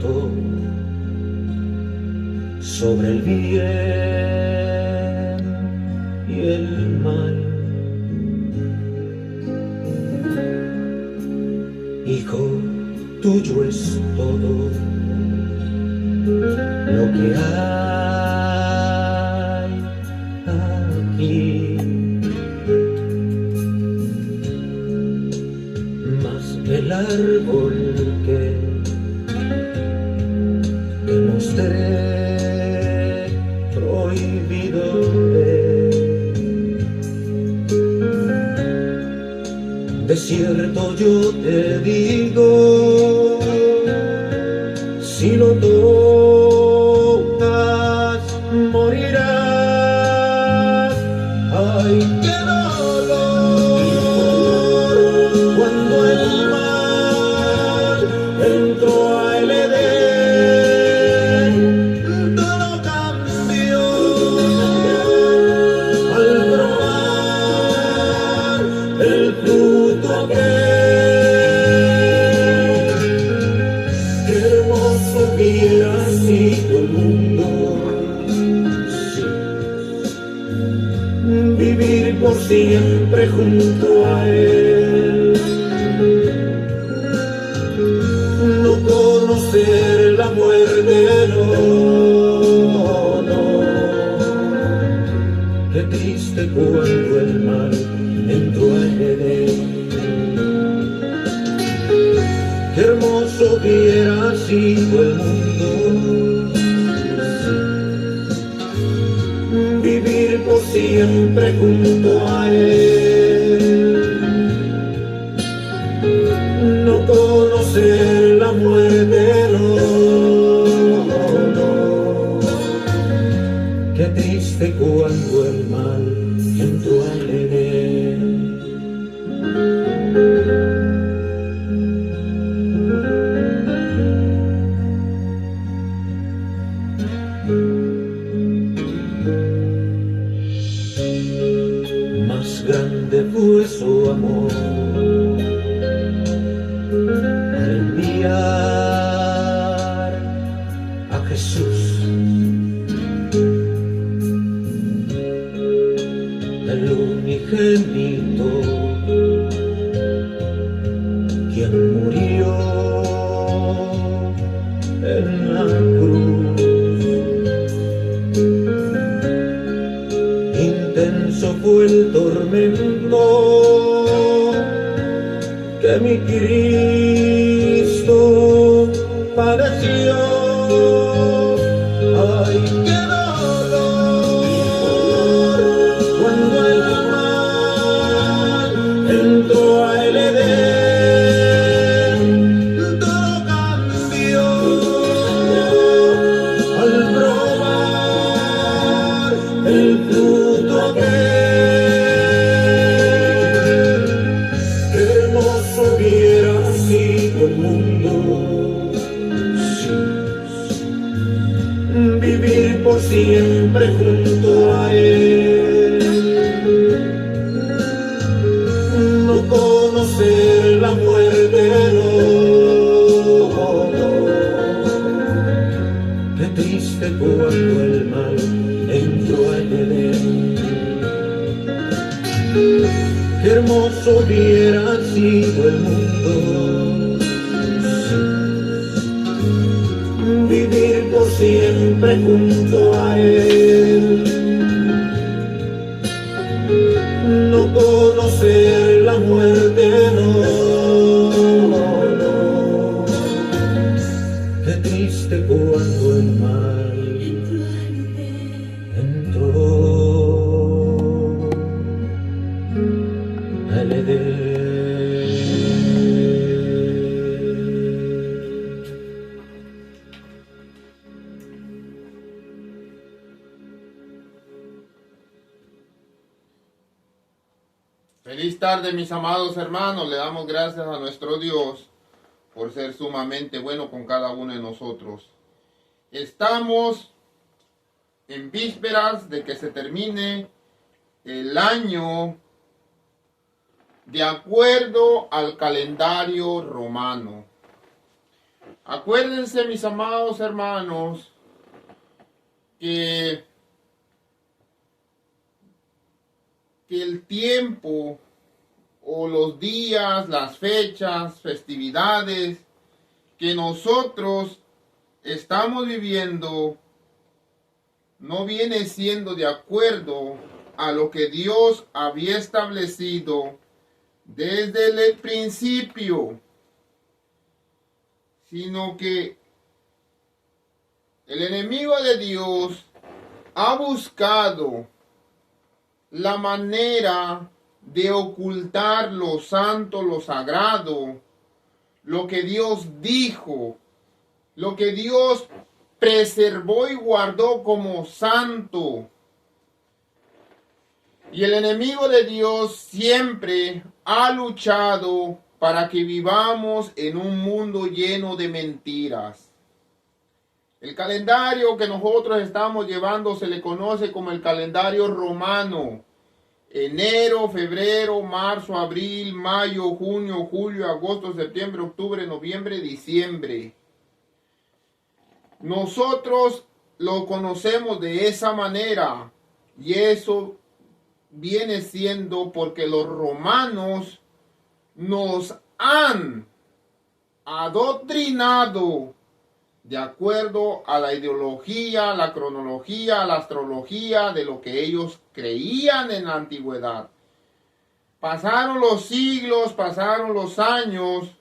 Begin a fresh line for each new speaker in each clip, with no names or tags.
viento sobre el bien y el mal. Hijo, tuyo es todo lo que hay aquí, más el árbol que te mostré prohibido de cierto yo te digo, si lo tocas morirás. Ay, qué dolor cuando el mal entró al Edén, todo cambió al probar el fruto aquel. Qué hermoso hubiera sido el mundo, vivir por siempre junto a él, no conocer la muerte, no, no. Qué triste cuando el mal entró al Edén. Qué hermoso hubiera sido el mundo, vivir por siempre junto a él, no conocer la muerte, no, no. Qué triste cuando el mal entró al Edén. Más grande fue su amor al enviar a Jesús, el unigénito, quien murió en la cruz. Intenso fue el tormento que mi Cristo padeció. Ay, qué dolor cuando el mal entró al Edén, todo cambió al probar el fruto aquel. Qué hermoso hubiera sido el mundo, vivir por siempre junto a él, no conocer la muerte, no, no. Qué triste cuando el mal entró al Edén. Qué hermoso hubiera sido el mundo, vivir por siempre junto a él, no conocer la muerte, no, no. Qué triste cuando el mal entró al Edén.
Feliz tarde, mis amados hermanos. Le damos gracias a nuestro Dios por ser sumamente bueno con cada uno de nosotros. Estamos en vísperas de que se termine el año de acuerdo al calendario romano. Acuérdense, mis amados hermanos, que el tiempo o los días, las fechas, festividades que nosotros estamos viviendo no viene siendo de acuerdo a lo que Dios había establecido desde el principio, sino que el enemigo de Dios ha buscado la manera de ocultar lo santo, lo sagrado, lo que Dios dijo, lo que Dios preservó y guardó como santo. Y el enemigo de Dios siempre ha luchado para que vivamos en un mundo lleno de mentiras. El calendario que nosotros estamos llevando se le conoce como el calendario romano. Enero, febrero, marzo, abril, mayo, junio, julio, agosto, septiembre, octubre, noviembre, diciembre. Nosotros lo conocemos de esa manera, y eso viene siendo porque los romanos nos han adoctrinado de acuerdo a la ideología, la cronología, la astrología de lo que ellos creían en la antigüedad. Pasaron los siglos, pasaron los años,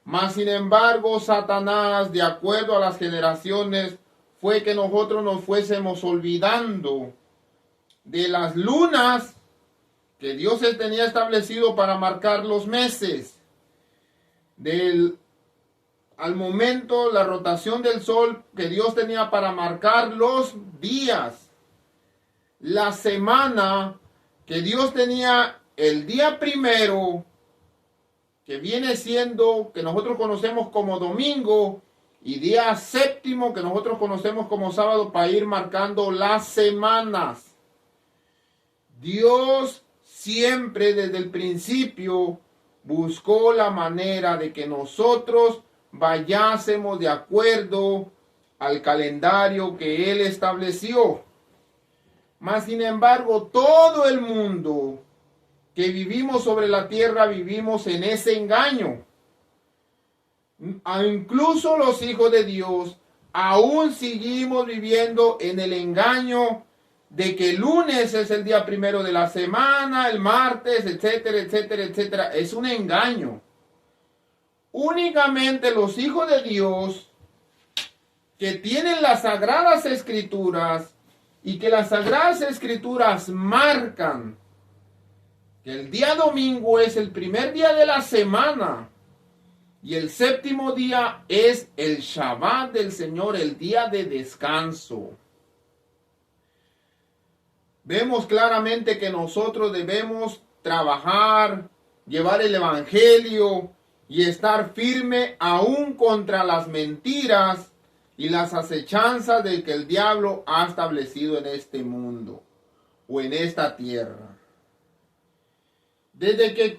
mas sin embargo Satanás, de acuerdo a las generaciones, fue que nosotros nos fuésemos olvidando de las lunas que Dios tenía establecido para marcar los meses, al momento la rotación del sol que Dios tenía para marcar los días, la semana que Dios tenía el día primero, que viene siendo, que nosotros conocemos como domingo, y día séptimo que nosotros conocemos como sábado, para ir marcando las semanas. Dios siempre desde el principio buscó la manera de que nosotros vayásemos de acuerdo al calendario que Él estableció. Mas sin embargo, todo el mundo que vivimos sobre la tierra vivimos en ese engaño. Incluso los hijos de Dios aún seguimos viviendo en el engaño de que el lunes es el día primero de la semana, el martes, etcétera, etcétera, etcétera. Es un engaño. Únicamente los hijos de Dios que tienen las sagradas escrituras, y que las sagradas escrituras marcan que el día domingo es el primer día de la semana y el séptimo día es el Shabbat del Señor, el día de descanso. Vemos claramente que nosotros debemos trabajar, llevar el evangelio y estar firme aún contra las mentiras y las acechanzas de que el diablo ha establecido en este mundo o en esta tierra. Desde que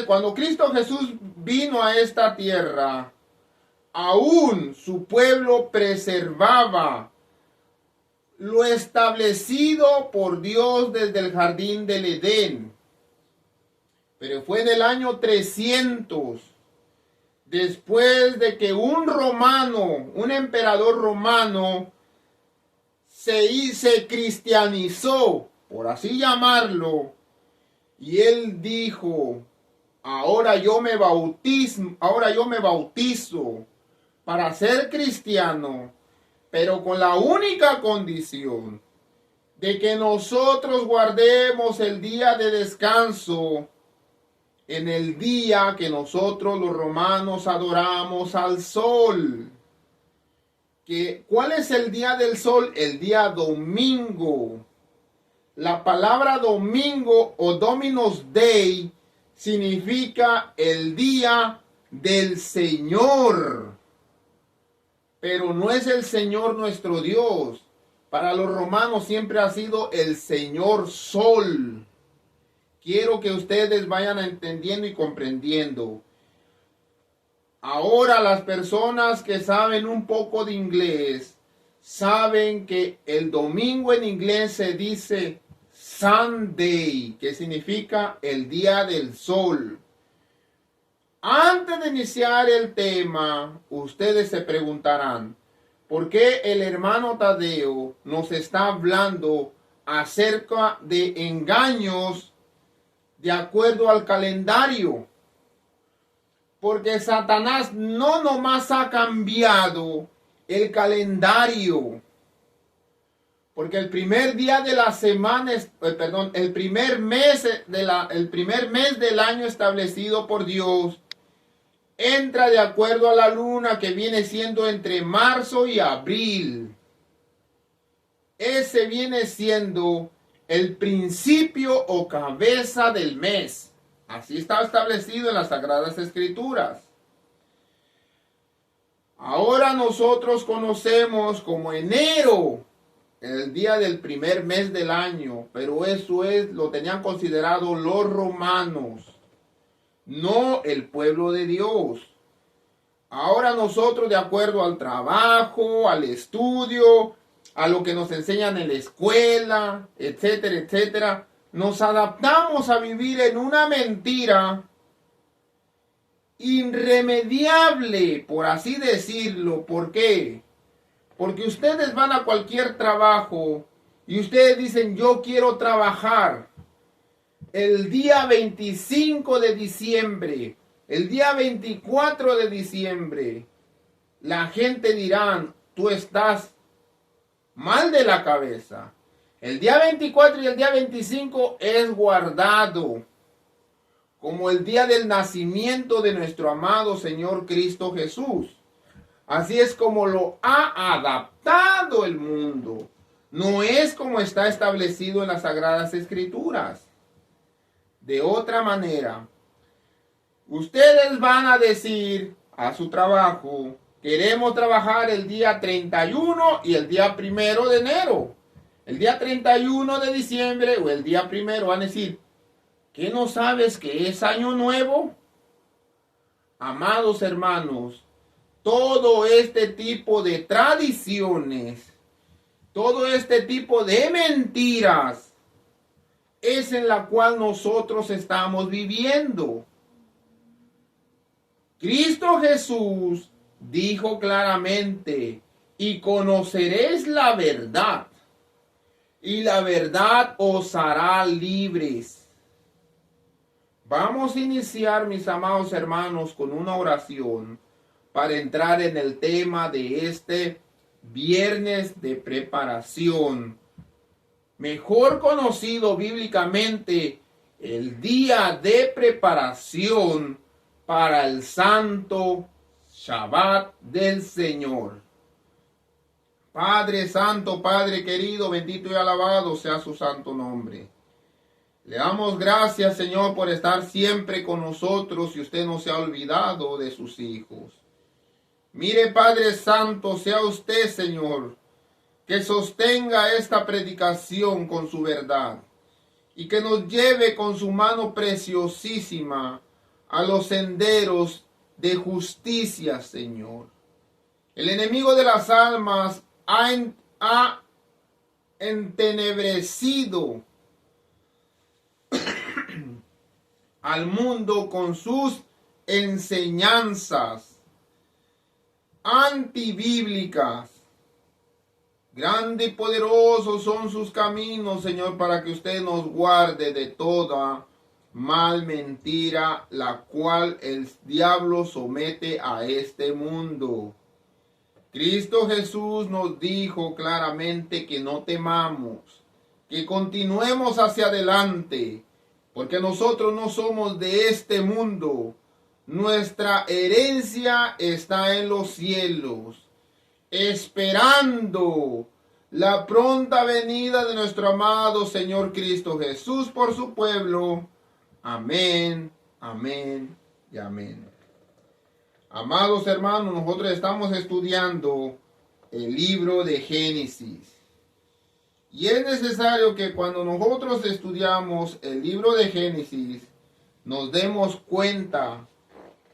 cuando Cristo Jesús vino a esta tierra, aún su pueblo preservaba lo establecido por Dios desde el jardín del Edén. Pero fue en el año 300, después de que un emperador romano, se cristianizó, por así llamarlo, y él dijo: ahora yo me bautizo para ser cristiano, pero con la única condición de que nosotros guardemos el día de descanso en el día que nosotros los romanos adoramos al sol. ¿Cuál es el día del sol? El día domingo. La palabra domingo o Dominus Dei significa el día del Señor. Pero no es el Señor nuestro Dios. Para los romanos siempre ha sido el Señor Sol. Quiero que ustedes vayan entendiendo y comprendiendo. Ahora las personas que saben un poco de inglés saben que el domingo en inglés se dice Sunday, que significa el día del sol. Antes de iniciar el tema, ustedes se preguntarán, ¿por qué el hermano Tadeo nos está hablando acerca de engaños de acuerdo al calendario? Porque Satanás no nomás ha cambiado el calendario. Porque el primer día de la semana, el primer mes del año establecido por Dios entra de acuerdo a la luna, que viene siendo entre marzo y abril. Ese viene siendo el principio o cabeza del mes. Así está establecido en las Sagradas Escrituras. Ahora nosotros conocemos como enero, el día del primer mes del año, pero lo tenían considerado los romanos, no el pueblo de Dios. Ahora nosotros, de acuerdo al trabajo, al estudio, a lo que nos enseñan en la escuela, etcétera, etcétera, nos adaptamos a vivir en una mentira irremediable, por así decirlo. ¿Por qué? Porque ustedes van a cualquier trabajo y ustedes dicen, yo quiero trabajar el día 25 de diciembre, el día 24 de diciembre. La gente dirá, tú estás mal de la cabeza. El día 24 y el día 25 es guardado como el día del nacimiento de nuestro amado Señor Cristo Jesús. Así es como lo ha adaptado el mundo. No es como está establecido en las Sagradas Escrituras. De otra manera, ustedes van a decir a su trabajo, queremos trabajar el día 31 y el día 1 de enero. El día 31 de diciembre o el día 1 van a decir, ¿qué no sabes que es año nuevo? Amados hermanos, todo este tipo de tradiciones, todo este tipo de mentiras, es en la cual nosotros estamos viviendo. Cristo Jesús dijo claramente, y conoceréis la verdad, y la verdad os hará libres. Vamos a iniciar, mis amados hermanos, con una oración para entrar en el tema de este viernes de preparación, mejor conocido bíblicamente el día de preparación para el santo Shabbat del Señor. Padre Santo, Padre querido, bendito y alabado sea su santo nombre. Le damos gracias, Señor, por estar siempre con nosotros y usted no se ha olvidado de sus hijos. Mire, Padre Santo, sea usted, Señor, que sostenga esta predicación con su verdad y que nos lleve con su mano preciosísima a los senderos de justicia, Señor. El enemigo de las almas ha entenebrecido al mundo con sus enseñanzas antibíblicas. Grande y poderosos son sus caminos, Señor, para que usted nos guarde de toda mal mentira, la cual el diablo somete a este mundo. Cristo Jesús nos dijo claramente que no temamos, que continuemos hacia adelante, porque nosotros no somos de este mundo. Nuestra herencia está en los cielos, esperando la pronta venida de nuestro amado Señor Cristo Jesús por su pueblo. Amén, amén y amén. Amados hermanos, nosotros estamos estudiando el libro de Génesis. Y es necesario que cuando nosotros estudiamos el libro de Génesis, nos demos cuenta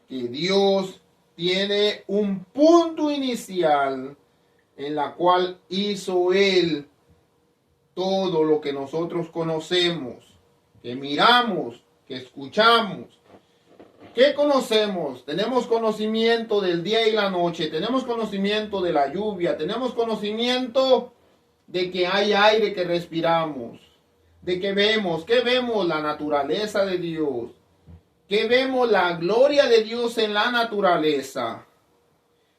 que Dios tiene un punto inicial en la cual hizo Él todo lo que nosotros conocemos, que miramos, que escuchamos. ¿Qué conocemos? Tenemos conocimiento del día y la noche, tenemos conocimiento de la lluvia, tenemos conocimiento de que hay aire que respiramos, de que vemos, ¿qué vemos? La naturaleza de Dios, que vemos la gloria de Dios en la naturaleza.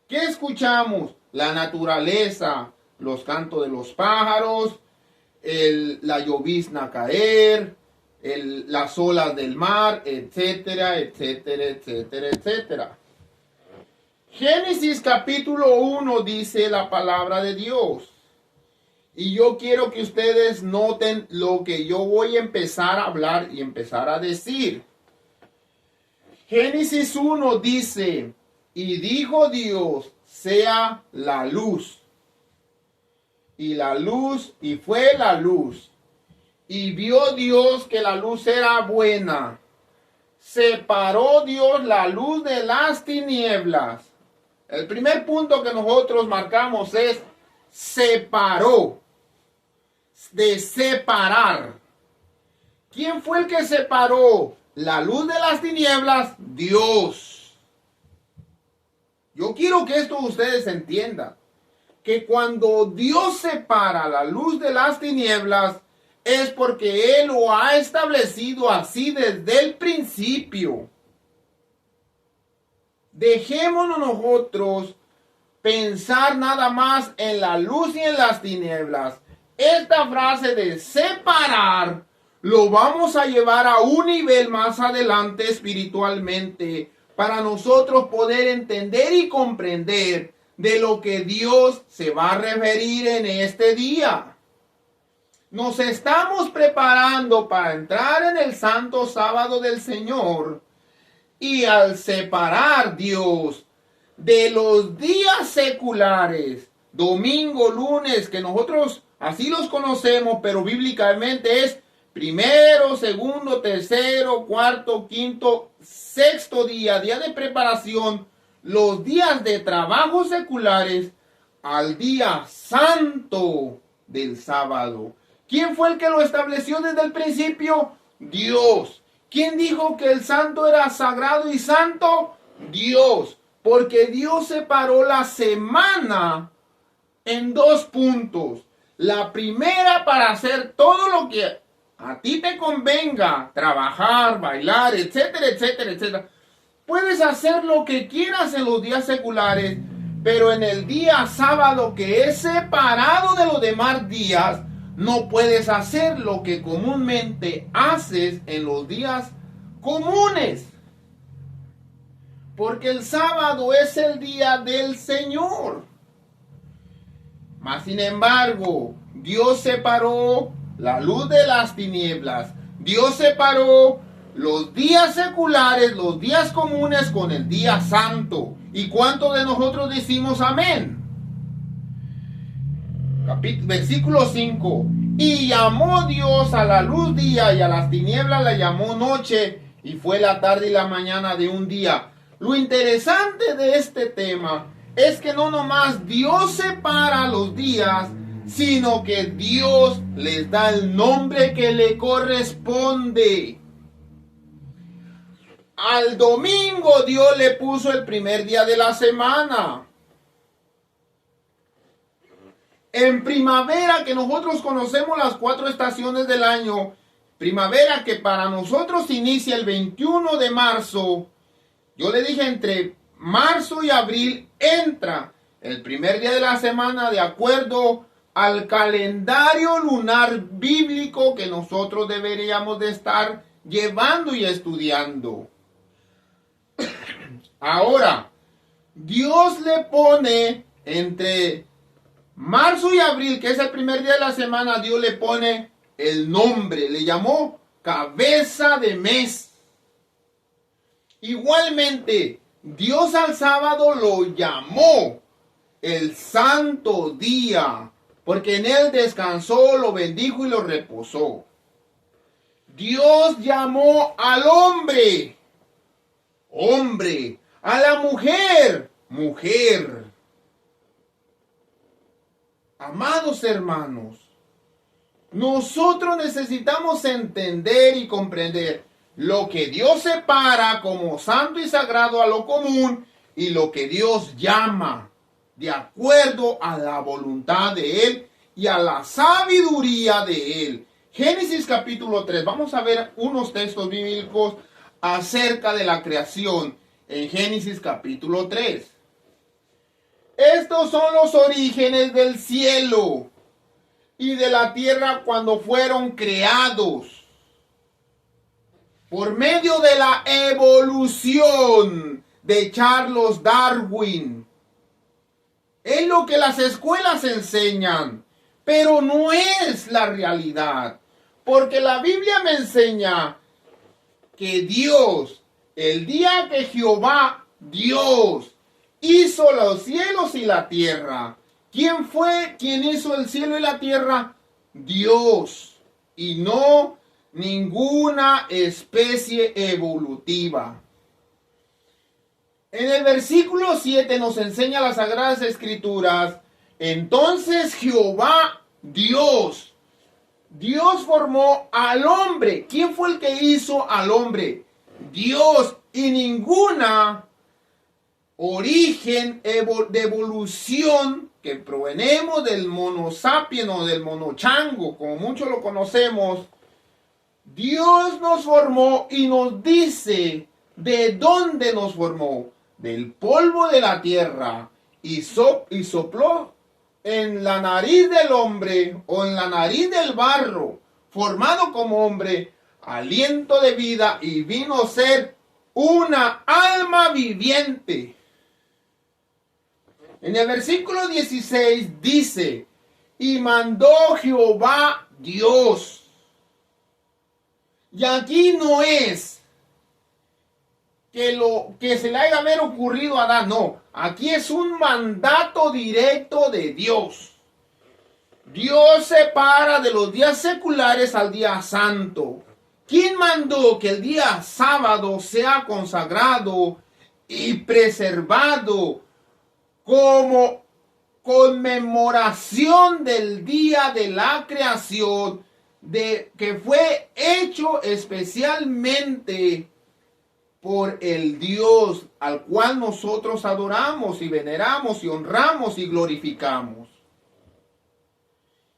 ¿Qué escuchamos? La naturaleza, los cantos de los pájaros, la llovizna caer, las olas del mar, etcétera, etcétera, etcétera, etcétera. Génesis capítulo 1 dice la palabra de Dios. Y yo quiero que ustedes noten lo que yo voy a empezar a hablar y empezar a decir. Génesis 1 dice, y dijo Dios, sea la luz. Y la luz, y fue la luz. Y vio Dios que la luz era buena. Separó Dios la luz de las tinieblas. El primer punto que nosotros marcamos es separó. De separar. ¿Quién fue el que separó la luz de las tinieblas? Dios. Yo quiero que esto ustedes entiendan. Que cuando Dios separa la luz de las tinieblas, es porque Él lo ha establecido así desde el principio. Dejémonos nosotros pensar nada más en la luz y en las tinieblas. Esta frase de separar lo vamos a llevar a un nivel más adelante espiritualmente para nosotros poder entender y comprender de lo que Dios se va a referir en este día. Nos estamos preparando para entrar en el santo sábado del Señor y al separar Dios de los días seculares, domingo, lunes, que nosotros así los conocemos, pero bíblicamente es primero, segundo, tercero, cuarto, quinto, sexto día, día de preparación, los días de trabajo seculares al día santo del sábado. ¿Quién fue el que lo estableció desde el principio? Dios. ¿Quién dijo que el santo era sagrado y santo? Dios. Porque Dios separó la semana en dos puntos. La primera para hacer todo lo que a ti te convenga, trabajar, bailar, etcétera, etcétera, etcétera. Puedes hacer lo que quieras en los días seculares, pero en el día sábado que es separado de los demás días, no puedes hacer lo que comúnmente haces en los días comunes. Porque el sábado es el día del Señor. Mas sin embargo, Dios separó la luz de las tinieblas. Dios separó los días seculares, los días comunes con el día santo. ¿Y cuántos de nosotros decimos amén? Versículo 5. Y llamó Dios a la luz día y a las tinieblas la llamó noche, y fue la tarde y la mañana de un día. Lo interesante de este tema es que no nomás Dios separa los días, sino que Dios les da el nombre que le corresponde. Al domingo Dios le puso el primer día de la semana. En primavera, que nosotros conocemos las 4 estaciones del año, primavera que para nosotros inicia el 21 de marzo, yo le dije entre marzo y abril entra el primer día de la semana de acuerdo al calendario lunar bíblico que nosotros deberíamos de estar llevando y estudiando. Ahora, Dios le pone entre marzo y abril, que es el primer día de la semana, Dios le pone el nombre, le llamó cabeza de mes. Igualmente, Dios al sábado lo llamó el santo día, porque en él descansó, lo bendijo y lo reposó. Dios llamó al hombre, A la mujer, mujer. Amados hermanos, nosotros necesitamos entender y comprender lo que Dios separa como santo y sagrado a lo común y lo que Dios llama de acuerdo a la voluntad de Él y a la sabiduría de Él. Génesis capítulo 3. Vamos a ver unos textos bíblicos acerca de la creación en Génesis capítulo 3. Estos son los orígenes del cielo y de la tierra cuando fueron creados por medio de la evolución de Charles Darwin. Es lo que las escuelas enseñan, pero no es la realidad, porque la Biblia me enseña que Dios, el día que Jehová, Dios, hizo los cielos y la tierra. ¿Quién fue quien hizo el cielo y la tierra? Dios, y no ninguna especie evolutiva. En el versículo 7 nos enseña las Sagradas Escrituras. Entonces Jehová, Dios formó al hombre. ¿Quién fue el que hizo al hombre? Dios, y ninguna origen de evolución que provenemos del mono sapiens o del mono chango, como muchos lo conocemos. Dios nos formó y nos dice de dónde nos formó. Del polvo de la tierra y sopló en la nariz del hombre o en la nariz del barro, formado como hombre, aliento de vida y vino a ser una alma viviente. En el versículo 16 dice, y mandó Jehová Dios. Y aquí no es que se le haya haber ocurrido a Adán, no. Aquí es un mandato directo de Dios. Dios separa de los días seculares al día santo. ¿Quién mandó que el día sábado sea consagrado y preservado como conmemoración del día de la creación, que fue hecho especialmente por el Dios al cual nosotros adoramos y veneramos y honramos y glorificamos?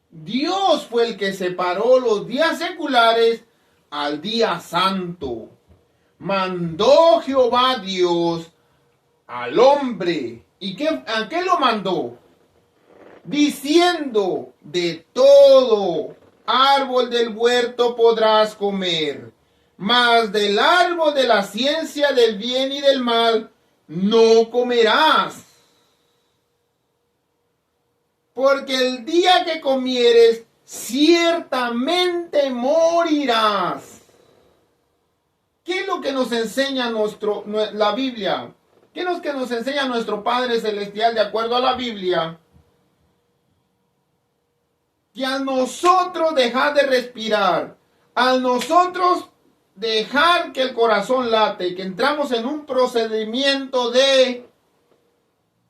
Dios fue el que separó los días seculares al día santo. Mandó Jehová Dios al hombre. ¿Y a qué lo mandó? Diciendo, de todo árbol del huerto podrás comer, mas del árbol de la ciencia del bien y del mal no comerás. Porque el día que comieres, ciertamente morirás. ¿Qué es lo que nos enseña la Biblia? ¿Qué es lo que nos enseña nuestro Padre Celestial de acuerdo a la Biblia? Que al nosotros dejar de respirar, al nosotros dejar que el corazón late, que entramos en un procedimiento de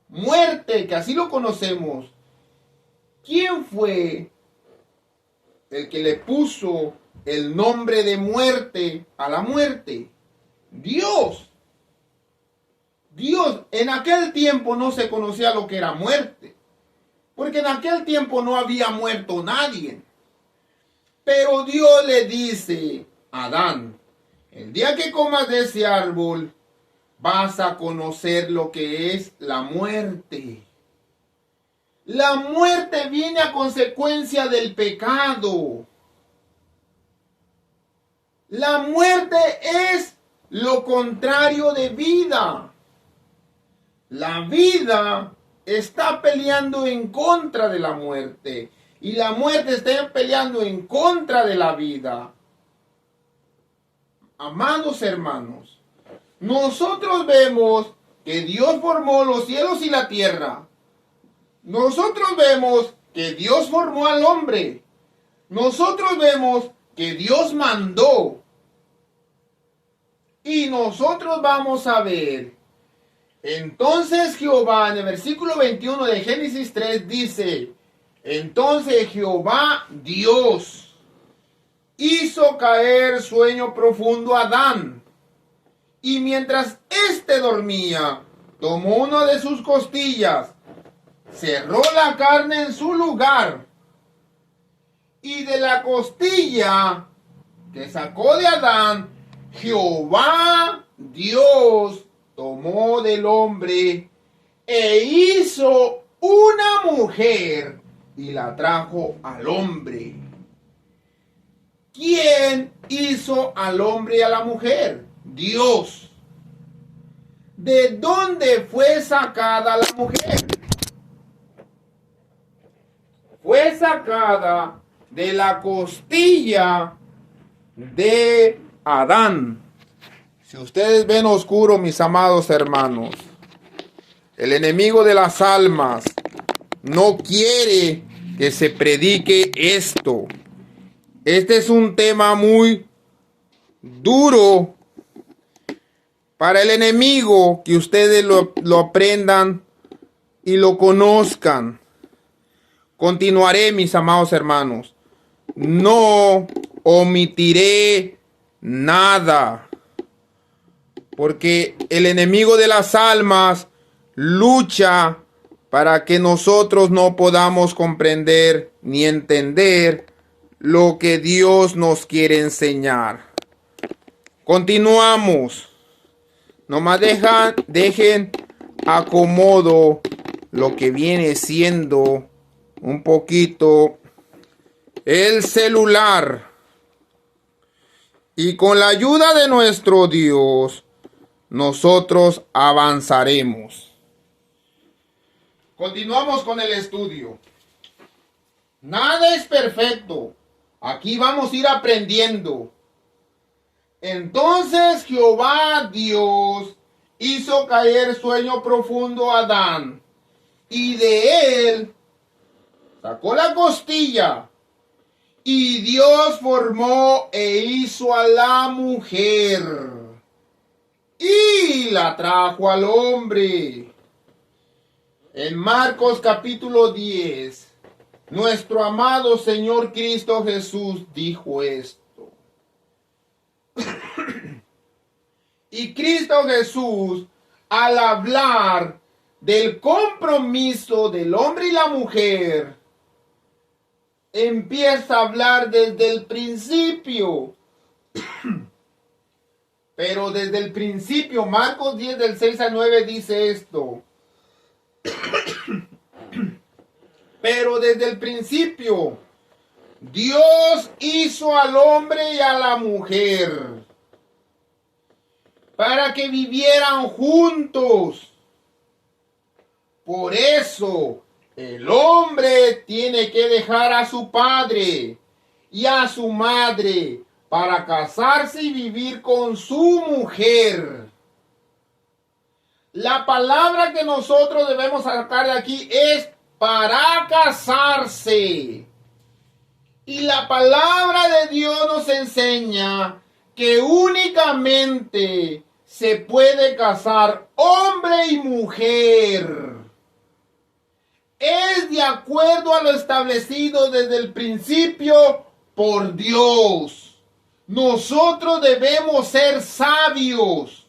muerte, que así lo conocemos. ¿Quién fue el que le puso el nombre de muerte a la muerte? Dios. Dios, en aquel tiempo no se conocía lo que era muerte, porque en aquel tiempo no había muerto nadie. Pero Dios le dice a Adán, el día que comas de ese árbol, vas a conocer lo que es la muerte. La muerte viene a consecuencia del pecado. La muerte es lo contrario de vida. La vida está peleando en contra de la muerte. Y la muerte está peleando en contra de la vida. Amados hermanos, nosotros vemos que Dios formó los cielos y la tierra. Nosotros vemos que Dios formó al hombre. Nosotros vemos que Dios mandó. Y nosotros vamos a ver Entonces Jehová, en el versículo 21 de Génesis 3 dice, entonces Jehová Dios hizo caer sueño profundo a Adán, y mientras éste dormía, tomó una de sus costillas, cerró la carne en su lugar, y de la costilla que sacó de Adán, Jehová Dios tomó del hombre e hizo una mujer y la trajo al hombre. ¿Quién hizo al hombre y a la mujer? Dios. ¿De dónde fue sacada la mujer? Fue sacada de la costilla de Adán. Si ustedes ven oscuro, mis amados hermanos, el enemigo de las almas no quiere que se predique esto. Este es un tema muy duro para el enemigo, que ustedes lo aprendan y lo conozcan. Continuaré, mis amados hermanos. No omitiré nada, porque el enemigo de las almas lucha para que nosotros no podamos comprender ni entender lo que Dios nos quiere enseñar. Continuamos. Nomás dejen acomodo lo que viene siendo un poquito el celular. Y con la ayuda de nuestro Dios, nosotros avanzaremos. Continuamos con el estudio. Nada es perfecto. Aquí vamos a ir aprendiendo. Entonces Jehová Dios hizo caer sueño profundo a Adán, y de él sacó la costilla, y Dios formó e hizo a la mujer, y la trajo al hombre. En Marcos capítulo 10, nuestro amado Señor Cristo Jesús dijo esto. Y Cristo Jesús, al hablar del compromiso del hombre y la mujer, empieza a hablar desde el principio. Pero desde el principio, Marcos 10 del 6 al 9 dice esto. Pero desde el principio, Dios hizo al hombre y a la mujer para que vivieran juntos. Por eso, el hombre tiene que dejar a su padre y a su madre para casarse y vivir con su mujer. La palabra que nosotros debemos sacar de aquí es para casarse. Y la palabra de Dios nos enseña que únicamente se puede casar hombre y mujer. Es de acuerdo a lo establecido desde el principio por Dios. Nosotros debemos ser sabios.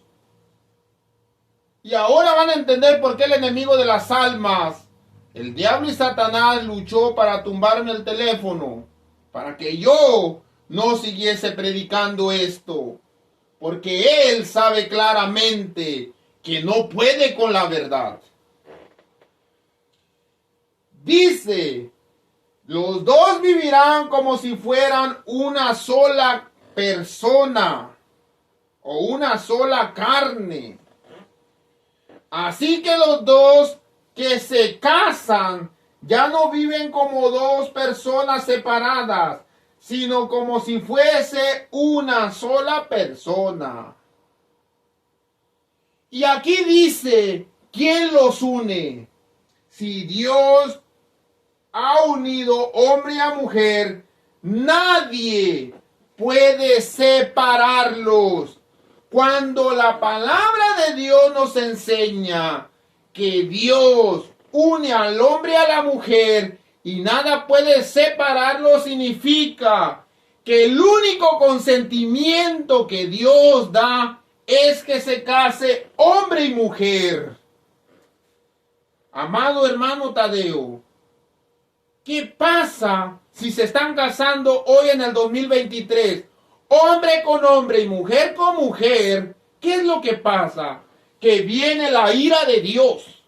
Y ahora van a entender por qué el enemigo de las almas, el diablo y Satanás, luchó para tumbarme el teléfono, para que yo no siguiese predicando esto, porque él sabe claramente que no puede con la verdad. Dice, los dos vivirán como si fueran una sola persona o una sola carne. Así que los dos que se casan ya no viven como dos personas separadas, sino como si fuese una sola persona. Y aquí dice, ¿quién los une? Si Dios ha unido hombre y a mujer, nadie puede separarlos. Cuando la palabra de Dios nos enseña que Dios une al hombre y a la mujer y nada puede separarlo, significa que el único consentimiento que Dios da es que se case hombre y mujer. Amado hermano Tadeo, ¿qué pasa si se están casando hoy en el 2023? Hombre con hombre y mujer con mujer. ¿Qué es lo que pasa? Que viene la ira de Dios.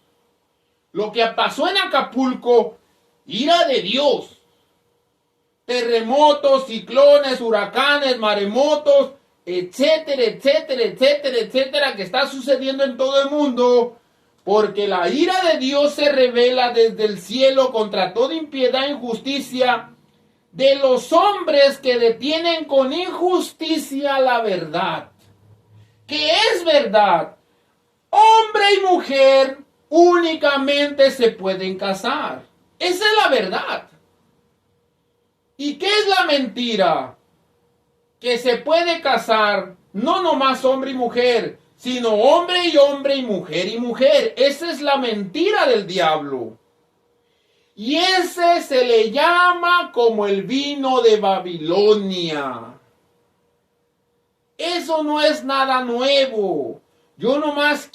Lo que pasó en Acapulco, ira de Dios. Terremotos, ciclones, huracanes, maremotos, etcétera, etcétera, etcétera, etcétera, que está sucediendo en todo el mundo. Porque la ira de Dios se revela desde el cielo contra toda impiedad e injusticia de los hombres que detienen con injusticia la verdad. ¿Qué es verdad? Hombre y mujer únicamente se pueden casar. Esa es la verdad. ¿Y qué es la mentira? Que se puede casar no nomás hombre y mujer, sino hombre y mujer y mujer. Esa es la mentira del diablo. Y ese se le llama como el vino de Babilonia. Eso no es nada nuevo. Yo nomás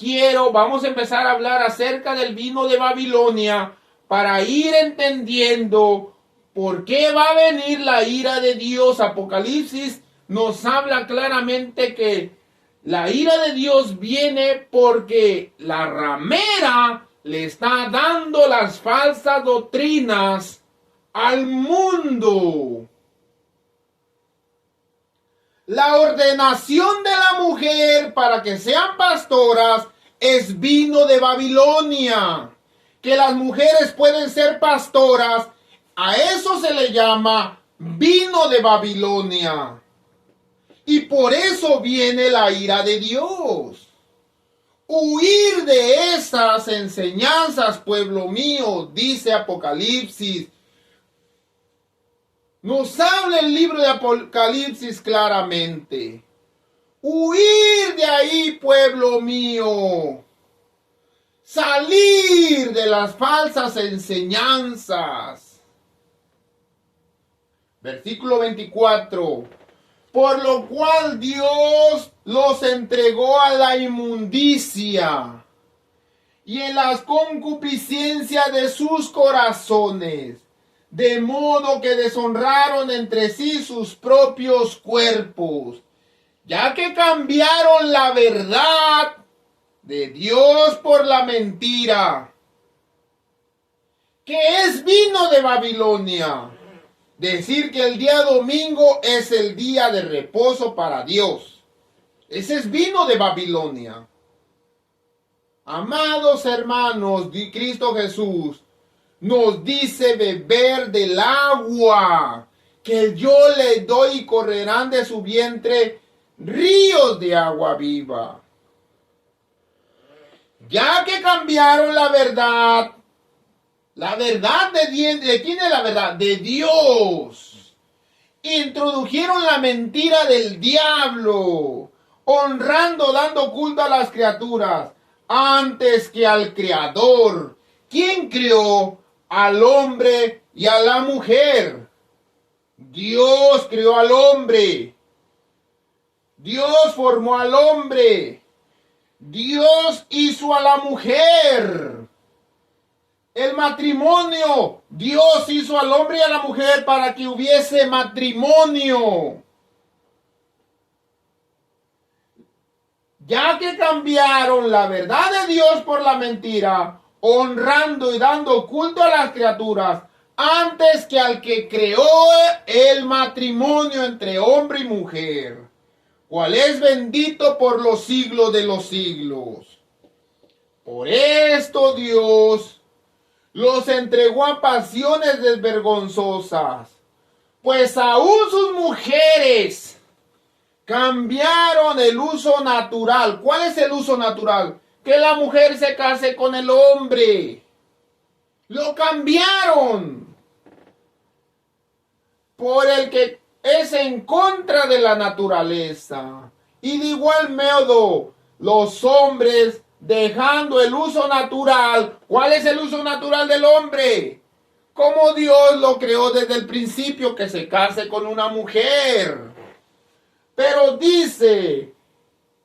vamos a empezar a hablar acerca del vino de Babilonia para ir entendiendo por qué va a venir la ira de Dios. Apocalipsis nos habla claramente que la ira de Dios viene porque la ramera le está dando las falsas doctrinas al mundo. La ordenación de la mujer para que sean pastoras es vino de Babilonia. Que las mujeres pueden ser pastoras, a eso se le llama vino de Babilonia. Y por eso viene la ira de Dios. Huir de esas enseñanzas, pueblo mío, dice Apocalipsis. Nos habla el libro de Apocalipsis claramente. Huir de ahí, pueblo mío. Salir de las falsas enseñanzas. Versículo 24. Por lo cual Dios los entregó a la inmundicia y en las concupiscencias de sus corazones, de modo que deshonraron entre sí sus propios cuerpos, ya que cambiaron la verdad de Dios por la mentira, que es vino de Babilonia. Decir que el día domingo es el día de reposo para Dios. Ese es vino de Babilonia. Amados hermanos, Cristo Jesús nos dice beber del agua que yo le doy y correrán de su vientre ríos de agua viva. Ya que cambiaron la verdad ¿de quién es la verdad? De Dios. Introdujeron la mentira del diablo, honrando, dando culto a las criaturas, antes que al Creador. ¿Quién creó al hombre y a la mujer? Dios creó al hombre. Dios formó al hombre. Dios hizo a la mujer. El matrimonio, Dios hizo al hombre y a la mujer para que hubiese matrimonio. Ya que cambiaron la verdad de Dios por la mentira, honrando y dando culto a las criaturas, antes que al que creó el matrimonio entre hombre y mujer, cual es bendito por los siglos de los siglos. Por esto Dios los entregó a pasiones desvergonzosas, pues aún sus mujeres cambiaron el uso natural. ¿Cuál es el uso natural? Que la mujer se case con el hombre. Lo cambiaron por el que es en contra de la naturaleza Y de igual modo, los hombres dejando el uso natural. ¿Cuál es el uso natural del hombre? Como Dios lo creó desde el principio, que se case con una mujer. Pero dice,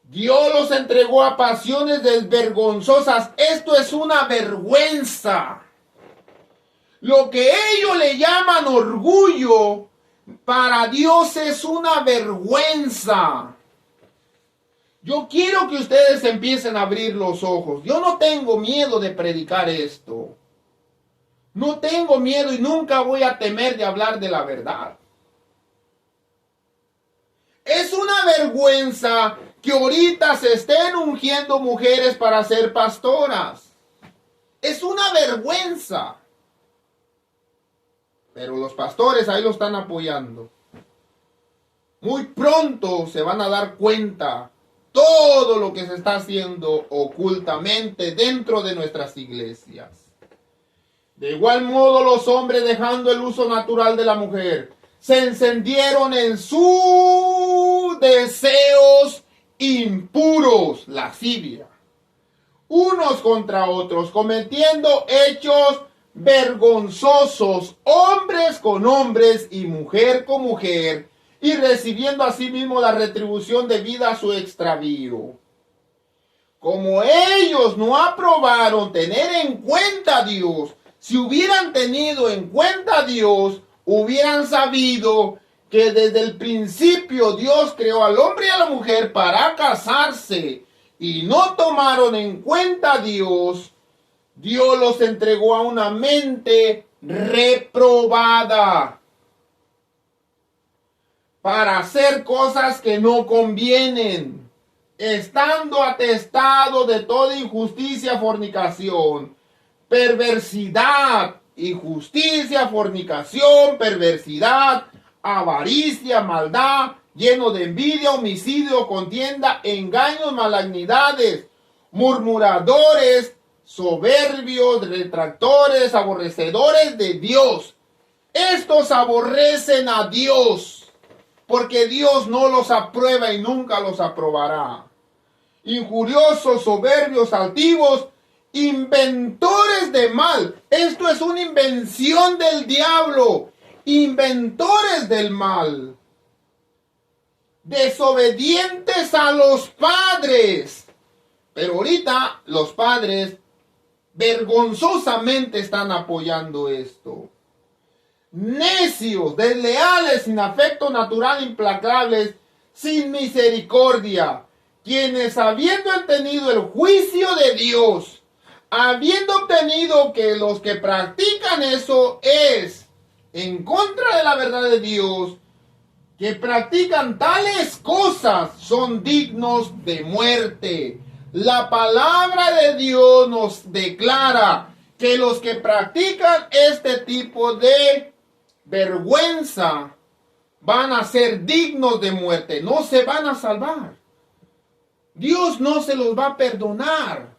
Dios los entregó a pasiones desvergonzosas. Esto es una vergüenza. Lo que ellos le llaman orgullo, para Dios es una vergüenza. Yo quiero que ustedes empiecen a abrir los ojos. Yo no tengo miedo de predicar esto. No tengo miedo y nunca voy a temer de hablar de la verdad. Es una vergüenza que ahorita se estén ungiendo mujeres para ser pastoras. Es una vergüenza. Pero los pastores ahí lo están apoyando. Muy pronto se van a dar cuenta todo lo que se está haciendo ocultamente dentro de nuestras iglesias. De igual modo, los hombres, dejando el uso natural de la mujer, se encendieron en sus deseos impuros, lascivia, unos contra otros, cometiendo hechos vergonzosos, hombres con hombres y mujer con mujer, y recibiendo asimismo la retribución debida a su extravío. Como ellos no aprobaron tener en cuenta a Dios, si hubieran tenido en cuenta a Dios, hubieran sabido que desde el principio Dios creó al hombre y a la mujer para casarse, y no tomaron en cuenta a Dios, Dios los entregó a una mente reprobada para hacer cosas que no convienen, estando atestado de toda injusticia, fornicación, perversidad, injusticia, fornicación, perversidad, avaricia, maldad, lleno de envidia, homicidio, contienda, engaños, malignidades, murmuradores, soberbios, retractores, aborrecedores de Dios. Estos aborrecen a Dios, porque Dios no los aprueba y nunca los aprobará. Injuriosos, soberbios, altivos, inventores de mal. Esto es una invención del diablo. Inventores del mal. Desobedientes a los padres. Pero ahorita los padres vergonzosamente están apoyando esto. Necios, desleales, sin afecto natural, implacables, sin misericordia, quienes habiendo entendido el juicio de Dios, habiendo obtenido que los que practican eso es en contra de la verdad de Dios, que practican tales cosas son dignos de muerte. La palabra de Dios nos declara que los que practican este tipo de vergüenza van a ser dignos de muerte, no se van a salvar. Dios no se los va a perdonar.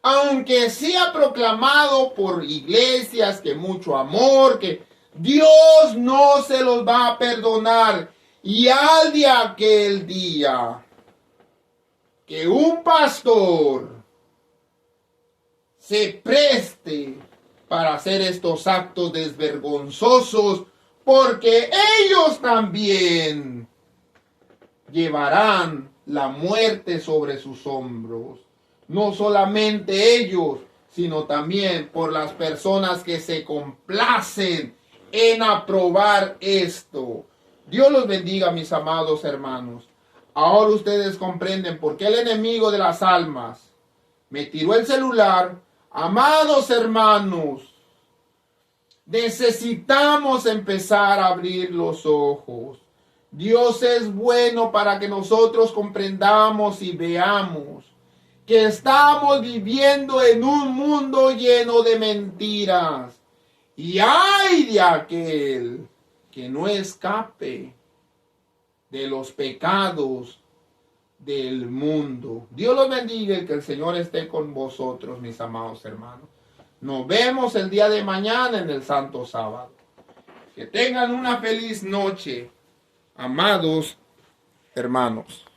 Aunque sea proclamado por iglesias que mucho amor, que Dios no se los va a perdonar. Y al de aquel día que un pastor se preste para hacer estos actos desvergonzosos, porque ellos también llevarán la muerte sobre sus hombros. No solamente ellos, sino también por las personas que se complacen en aprobar esto. Dios los bendiga, mis amados hermanos. Ahora ustedes comprenden por qué el enemigo de las almas me tiró el celular. Amados hermanos, necesitamos empezar a abrir los ojos. Dios es bueno para que nosotros comprendamos y veamos que estamos viviendo en un mundo lleno de mentiras. Y ay de aquel que no escape de los pecados del mundo. Dios los bendiga y que el Señor esté con vosotros, mis amados hermanos. Nos vemos el día de mañana en el Santo Sábado. Que tengan una feliz noche, amados hermanos.